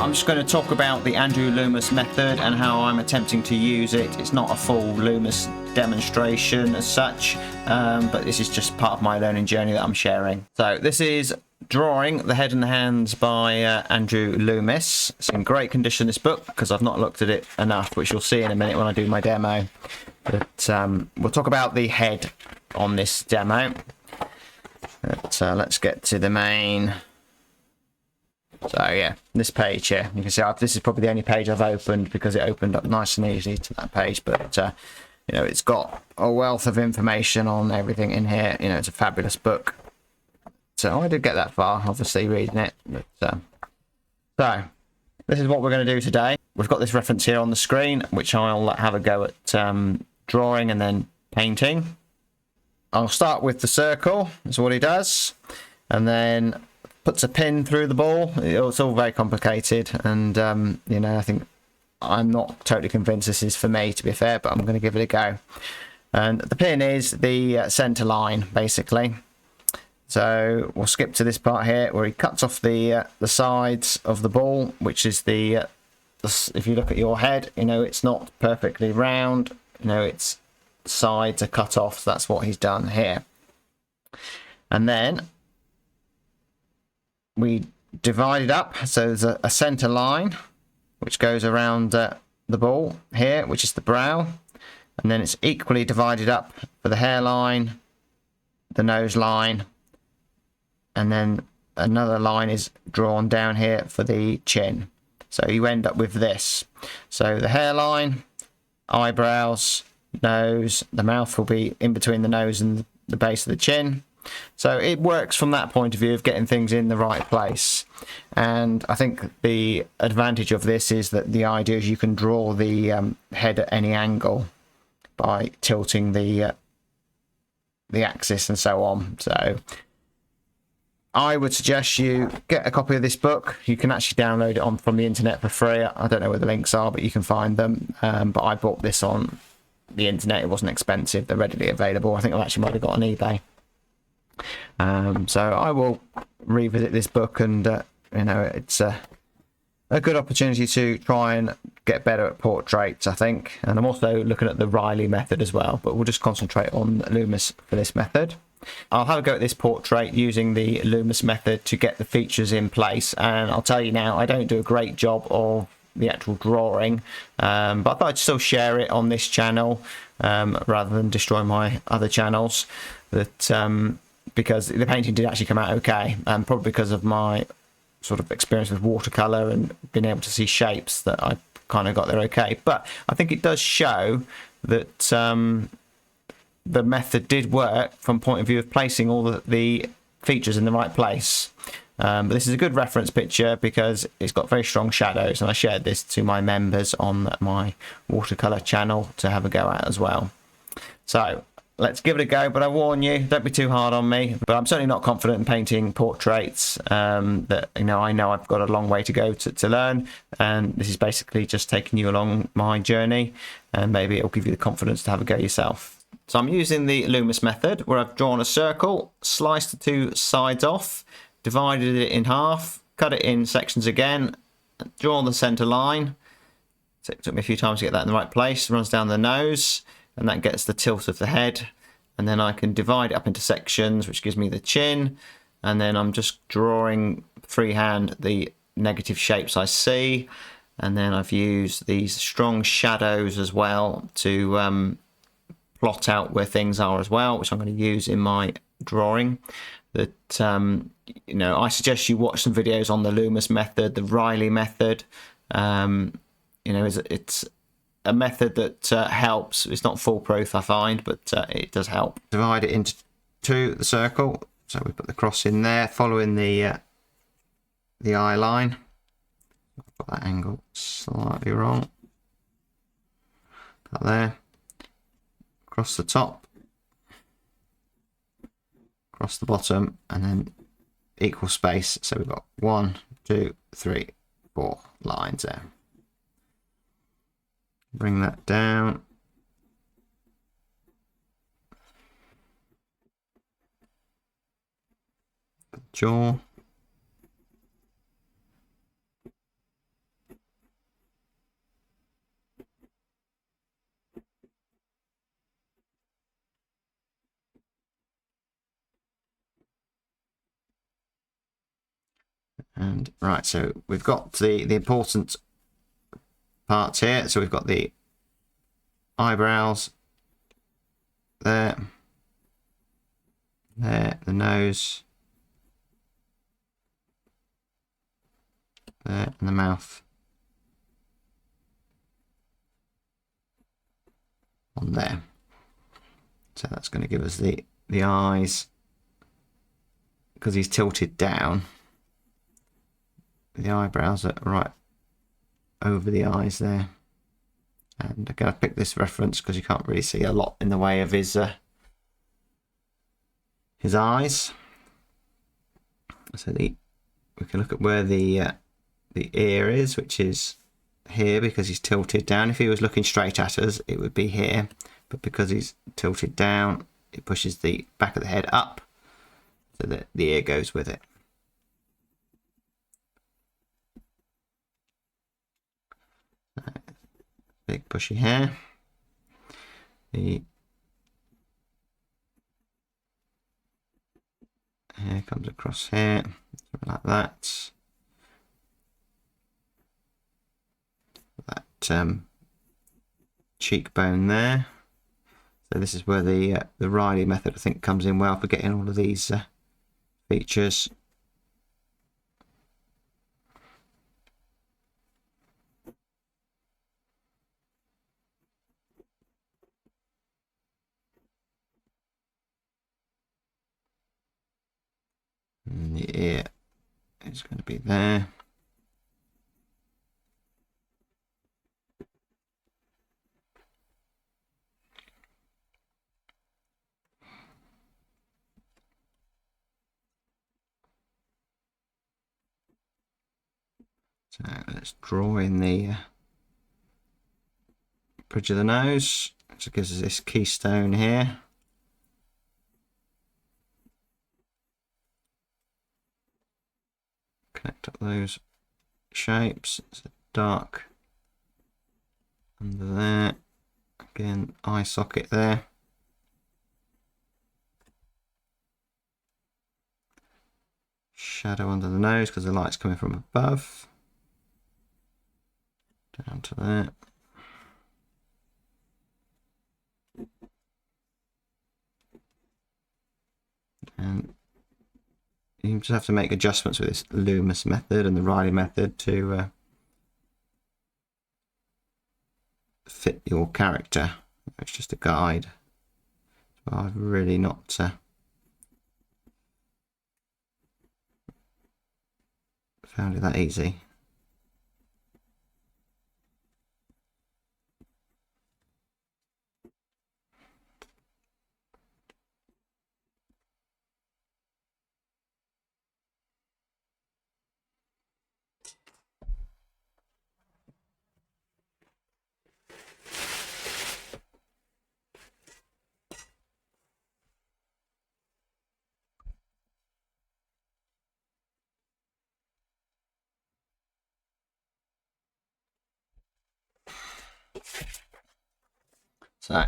I'm just going to talk about the Andrew Loomis method and how I'm attempting to use it. It's not a full Loomis demonstration as such, but this is just part of my learning journey that I'm sharing. So this is Drawing the Head and Hands by Andrew Loomis. It's in great condition, this book, because I've not looked at it enough, which you'll see in a minute when I do my demo. But we'll talk about the head on this demo. But, let's get to the main. So yeah, this page here, you can see this is probably the only page I've opened because it opened up nice and easy to that page. But you know, it's got a wealth of information on everything in here. You know, it's a fabulous book. So I did get that far, obviously, reading it. But, so this is what we're going to do today. We've got this reference here on the screen, which I'll have a go at drawing and then painting. I'll start with the circle. That's what he does, and then puts a pin through the ball. It's all very complicated, and you know, I think I'm not totally convinced this is for me, to be fair, but I'm going to give it a go. And the pin is the center line, basically. So we'll skip to this part here where he cuts off the sides of the ball, which is the if you look at your head, you know, it's not perfectly round. You know, its sides are cut off. So that's what he's done here. And then we divide it up. So there's a center line which goes around the ball here, which is the brow, and then it's equally divided up for the hairline, the nose line, and then another line is drawn down here for the chin. So you end up with this. So the hairline, eyebrows, nose, the mouth will be in between the nose and the base of the chin. So it works from that point of view of getting things in the right place. And I think the advantage of this is that the idea is you can draw the head at any angle by tilting the axis and so on. So I would suggest you get a copy of this book. You can actually download it from the internet for free. I don't know where the links are, but you can find them. But I bought this on the internet. It wasn't expensive. They're readily available. I think I actually might have got on eBay. So I will revisit this book, and you know, it's a good opportunity to try and get better at portraits, I think. And I'm also looking at the Riley method as well, but we'll just concentrate on Loomis for this method. I'll have a go at this portrait using the Loomis method to get the features in place, and I'll tell you now, I don't do a great job of the actual drawing, but I thought I'd still share it on this channel rather than destroy my other channels. That because the painting did actually come out okay, probably because of my sort of experience with watercolor and being able to see shapes, that I kind of got there okay. But I think it does show that the method did work from point of view of placing all the features in the right place. But this is a good reference picture because it's got very strong shadows, and I shared this to my members on my watercolor channel to have a go at as well. So let's give it a go, but I warn you, don't be too hard on me. But I'm certainly not confident in painting portraits. That, you know, I know I've got a long way to go to learn, and this is basically just taking you along my journey, and maybe it'll give you the confidence to have a go yourself. So I'm using the Loomis method where I've drawn a circle, sliced the two sides off, divided it in half, cut it in sections again, drawn the center line. So it took me a few times to get that in the right place. It runs down the nose, and that gets the tilt of the head. And then I can divide it up into sections, which gives me the chin. And then I'm just drawing freehand the negative shapes I see. And then I've used these strong shadows as well to plot out where things are as well, which I'm going to use in my drawing. That you know, I suggest you watch some videos on the Loomis method, the Riley method. You know, it's a method that helps. It's not foolproof, I find, but it does help. Divide it into two, the circle. So we put the cross in there, following the eye line. Got that angle slightly wrong. That there. Across the top, across the bottom, and then equal space. So we've got 1, 2, 3, 4 lines there. Bring that down. Jaw. And right, so we've got the important parts here. So we've got the eyebrows there, there, the nose there, and the mouth on there. So that's going to give us the eyes, because he's tilted down. The eyebrows are right over the eyes there. And I'm going to pick this reference because you can't really see a lot in the way of his eyes. So we can look at where the ear is, which is here because he's tilted down. If he was looking straight at us, it would be here, but because he's tilted down, it pushes the back of the head up so that the ear goes with it. Big pushy hair. The hair comes across here, like that. That cheekbone there. So this is where the Riley method, I think, comes in well for getting all of these features. And the ear is going to be there. So let's draw in the bridge of the nose, which gives us this keystone here. Connect up those shapes. So dark under there. Again, eye socket there. Shadow under the nose because the light's coming from above. Down to there. And you just have to make adjustments with this Loomis method and the Riley method to fit your character. It's just a guide. So I've really not found it that easy. So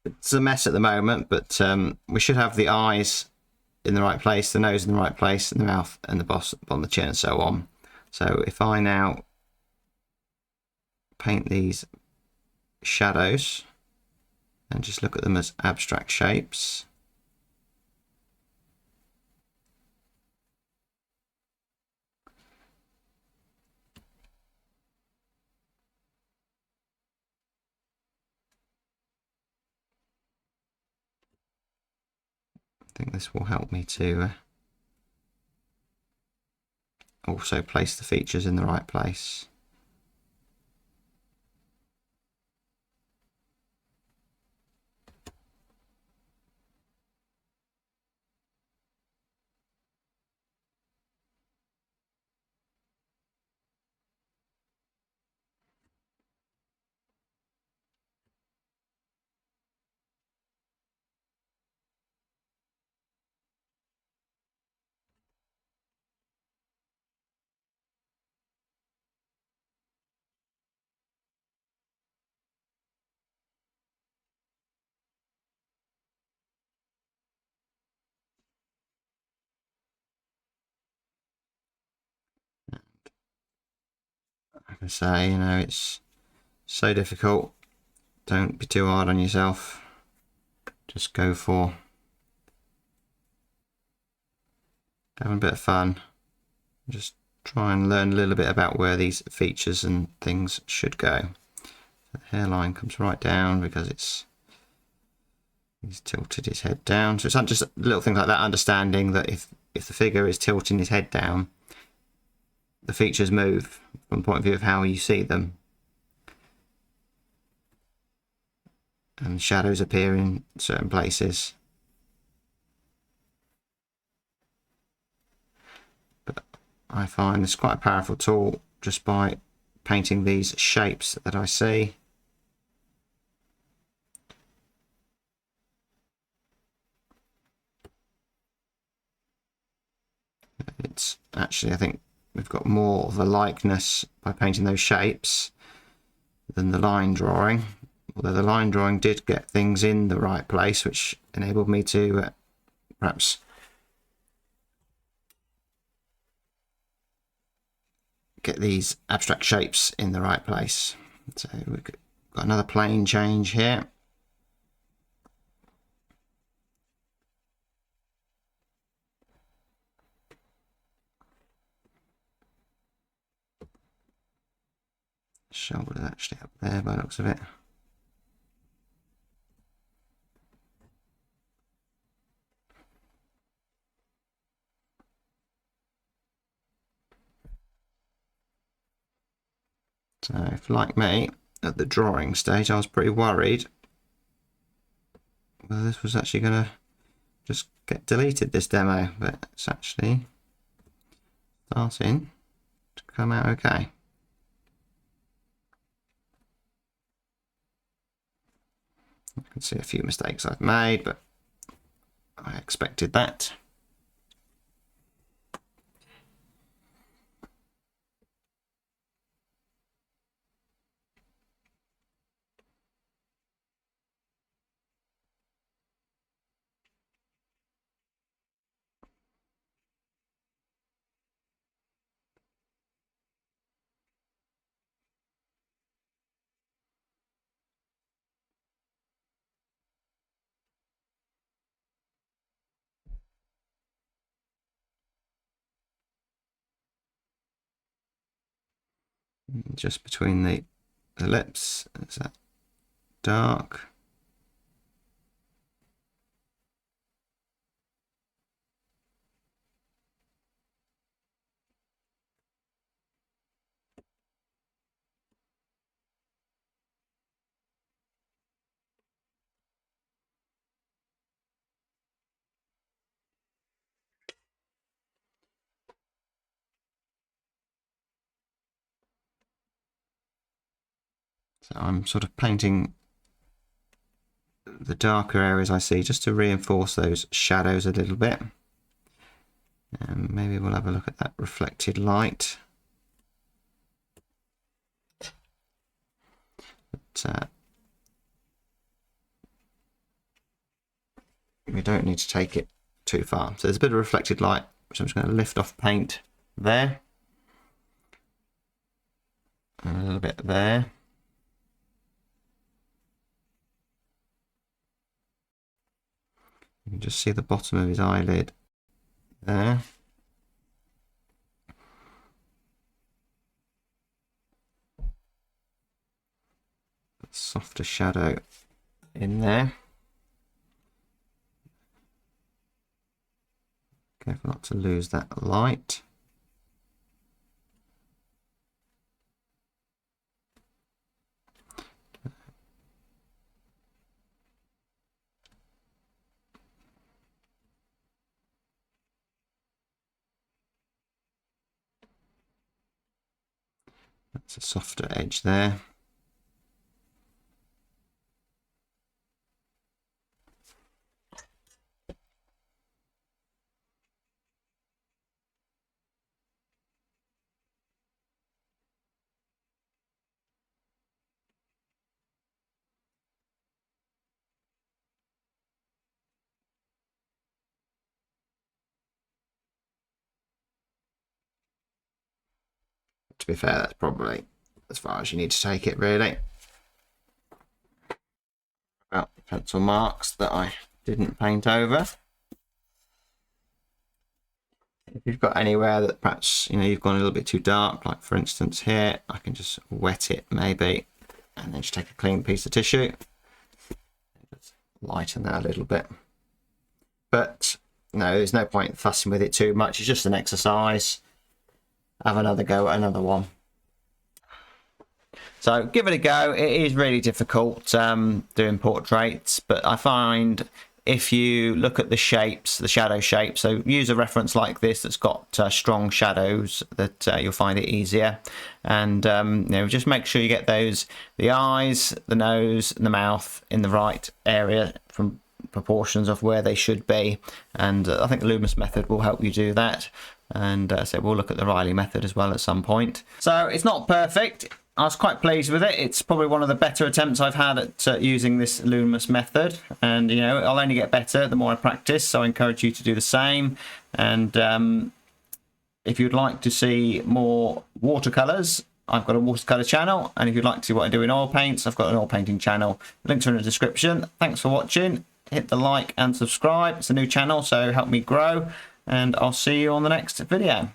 it's a mess at the moment, but we should have the eyes in the right place, the nose in the right place, and the mouth and the boss on the chin and so on. So if I now paint these shadows and just look at them as abstract shapes. I think this will help me to also place the features in the right place. I say, you know, it's so difficult. Don't be too hard on yourself. Just go for having a bit of fun. Just try and learn a little bit about where these features and things should go. The hairline comes right down because he's tilted his head down. So it's not just little things like that, understanding that if the figure is tilting his head down, the features move from the point of view of how you see them. And shadows appear in certain places. But I find it's quite a powerful tool just by painting these shapes that I see. It's actually, I think we've got more of a likeness by painting those shapes than the line drawing. Although the line drawing did get things in the right place, which enabled me to perhaps get these abstract shapes in the right place. So we've got another plane change here. Shoulder actually up there by the looks of it. So if, like me, at the drawing stage, I was pretty worried whether this was actually going to just get deleted, this demo, but it's actually starting to come out okay. You can see a few mistakes I've made, but I expected that. Just between the lips, is that dark? So I'm sort of painting the darker areas I see just to reinforce those shadows a little bit. And maybe we'll have a look at that reflected light. But we don't need to take it too far. So there's a bit of reflected light, which I'm just going to lift off paint there. And a little bit there. You can just see the bottom of his eyelid there. Softer shadow in there. Careful not to lose that light. That's a softer edge there. To be fair, that's probably as far as you need to take it, really. About the pencil marks that I didn't paint over. If you've got anywhere that perhaps, you know, you've gone a little bit too dark, like for instance here, I can just wet it maybe, and then just take a clean piece of tissue, just lighten that a little bit. But no, there's no point fussing with it too much. It's just an exercise. Have another go at another one. So give it a go. It is really difficult doing portraits, but I find if you look at the shapes, the shadow shapes, so use a reference like this that's got strong shadows, that you'll find it easier. And you know, just make sure you get those, the eyes, the nose and the mouth in the right area from proportions of where they should be. And I think the Loomis method will help you do that. And so we'll look at the Riley method as well at some point. So it's not perfect. I was quite pleased with it. It's probably one of the better attempts I've had at using this Loomis method. And, you know, I'll only get better the more I practice. So I encourage you to do the same. And if you'd like to see more watercolours, I've got a watercolour channel. And if you'd like to see what I do in oil paints, I've got an oil painting channel. Links are in the description. Thanks for watching. Hit the like and subscribe. It's a new channel, so help me grow. And I'll see you on the next video.